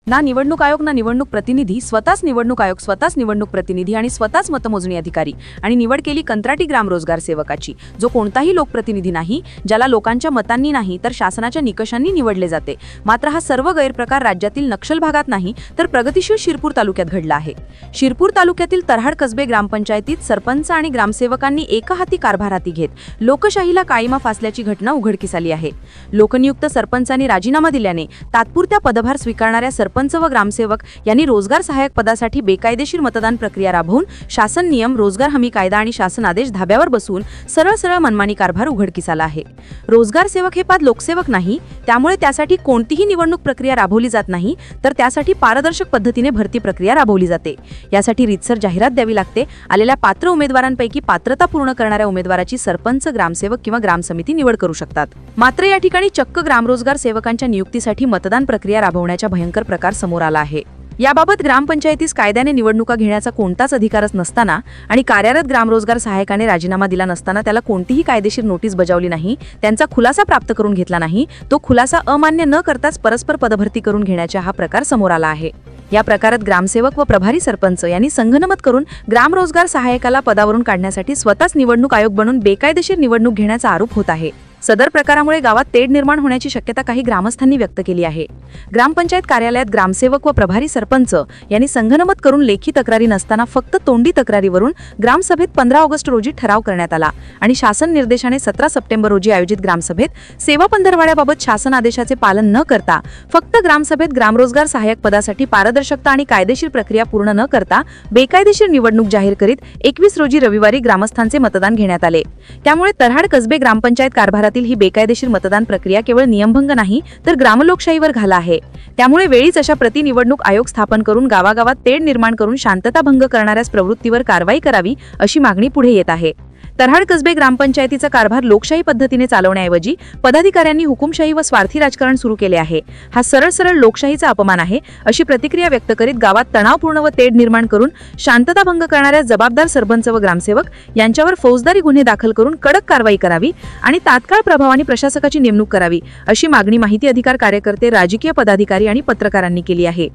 ना निवडणूक आयोग ना निवडणूक प्रतिनिधी, स्वतःच निवडणूक आयोग, स्वतःच निवडणूक प्रतिनिधी आणि स्वतःच मतमोजणी अधिकारी, आणि निवड केली कंत्राटी ग्राम रोजगार सेवकाची, जो कोणताही लोकप्रतिनिधी नाही, ज्याला लोकांच्या मतांनी नाही तर शासनाच्या निकषांनी निवडले जाते। मात्र हा सर्व गैरप्रकार राज्यातील नक्षल भागात नाही तर प्रगतिशील शिरपूर तालुक्यात घडला आहे। शिरपूर तालुक्यातील तऱ्हाड कसबे ग्रामपंचायतीत सरपंच आणि ग्रामसेवकांनी एकहाती कारभार हाती घेत लोकशाहीला काळीमा फासल्याची घटना उघडकीस आली आहे। लोकनियुक्त सरपंचांनी राजीनामा दिल्याने तात्पुरत्या पदभार स्वीकारणाऱ्या सरपंच व ग्रामसेवक यांनी रोजगार सहाय्यक पदासाठी बेकायदेशीर मतदान प्रक्रिया राबवून शासन नियम, रोजगार हमी कायदा आणि शासन आदेश धाब्यावर बसवून सरळ मनमानी कारभार उघडकीस आला आहे। रोजगार सेवक हे पद लोकसेवक नाही, त्यामुळे त्यासाठी कोणतीही निवडणूक प्रक्रिया राबवली जात नाही, तर त्यासाठी पारदर्शक पद्धतीने भरती प्रक्रिया राबवली जाते। यासाठी रीतसर जाहिरात द्यावी लागते। आलेल्या पात्र उमेदवारांपैकी पात्रता पूर्ण करणाऱ्या उमेदवाराची सरपंच, ग्रामसेवक किंवा ग्रामसमिती निवड करू शकतात। मात्र या ठिकाणी चक्क ग्रामरोजगार सेवकांच्या नियुक्तीसाठी मतदान प्रक्रिया राबवण्याचा भयंकर प्रकार समोर आला आहे। याबाबत ग्रामपंचायतीस कायद्याने निवडणुका घेण्याचा कोणताच अधिकारच नसताना आणि कार्यरत ग्रामरोजगार सहायकाने राजीनामा दिला नसताना त्याला कोणतीही कायदेशीर नोटीस बजावली नाही, त्यांचा खुलासा प्राप्त करून घेतला नाही, तो खुलासा अमान्य न करताच परस्पर पदभरती करून घेण्याचा हा प्रकार समोर आला आहे। या प्रकारात ग्रामसेवक व प्रभारी सरपंच यांनी संगनमत करून ग्रामरोजगार सहायकाला पदावरून काढण्यासाठी स्वतःच निवडणूक आयोग बनून बेकायदेशीर निवडणूक घेण्याचा आरोप होत आहे। सदर प्रकारामुळे गावात तेढ निर्माण होण्याची शक्यता काही ग्रामस्थांनी व्यक्त केली आहे। ग्रामपंचायत कार्यालयात ग्रामसेवक व प्रभारी सरपंच यांनी संगनमत करून लेखी तक्रारी नसताना फक्त तोंडी तक्रारीवरून ग्रामसभेत 15 ऑगस्ट रोजी ठराव करण्यात आला आणि शासन निर्देशाने 17 सप्टेंबर रोजी आयोजित ग्रामसभेत सेवा पंधरवाड्याबाबत शासन आदेशाचे पालन न करता फक्त ग्रामसभेत ग्रामरोजगार सहाय्यक पदासाठी पारदर्शकता आणि कायदेशीर प्रक्रिया पूर्ण न करता बेकायदेशीर निवडणूक जाहीर करीत 21 रोजी रविवारी ग्रामस्थांचे मतदान घेण्यात आले। त्यामुळे तऱ्हाड कसबे ग्रामपंचायत कारभारातील ही बेकायदेशीर मतदान प्रक्रिया केवळ नियमभंग नाही तर ग्रामलोकशाहीवर घाला आहे। त्यामुळे वेळीच अशा प्रतिनिवडणूक आयोग स्थापन करून गावागावात तेढ निर्माण करून शांतता भंग करणाऱ्या प्रवृत्तीवर कारवाई करावी अशी मागणी पुढे येत आहे। तऱ्हाड कसबे ग्रामपंचायतीचा कारभार लोकशाही पद्धतीने चालवण्याऐवजी पदाधिकाऱ्यांनी हुकुमशाही व स्वार्थी राजकारण सुरू केले आहे। हा सरळ लोकशाहीचा अपमान आहे अशी प्रतिक्रिया व्यक्त करीत गावात तणावपूर्ण व तेढ निर्माण करून शांतता भंग करणाऱ्या जबाबदार सरपंच व ग्रामसेवक यांच्यावर फौजदारी गुन्हे दाखल करून कडक कारवाई करावी आणि तात्काळ प्रभावाने प्रशासकाची नेमणूक करावी अशी मागणी माहिती अधिकार कार्यकर्ते, राजकीय पदाधिकारी आणि पत्रकारांनी केली आहे।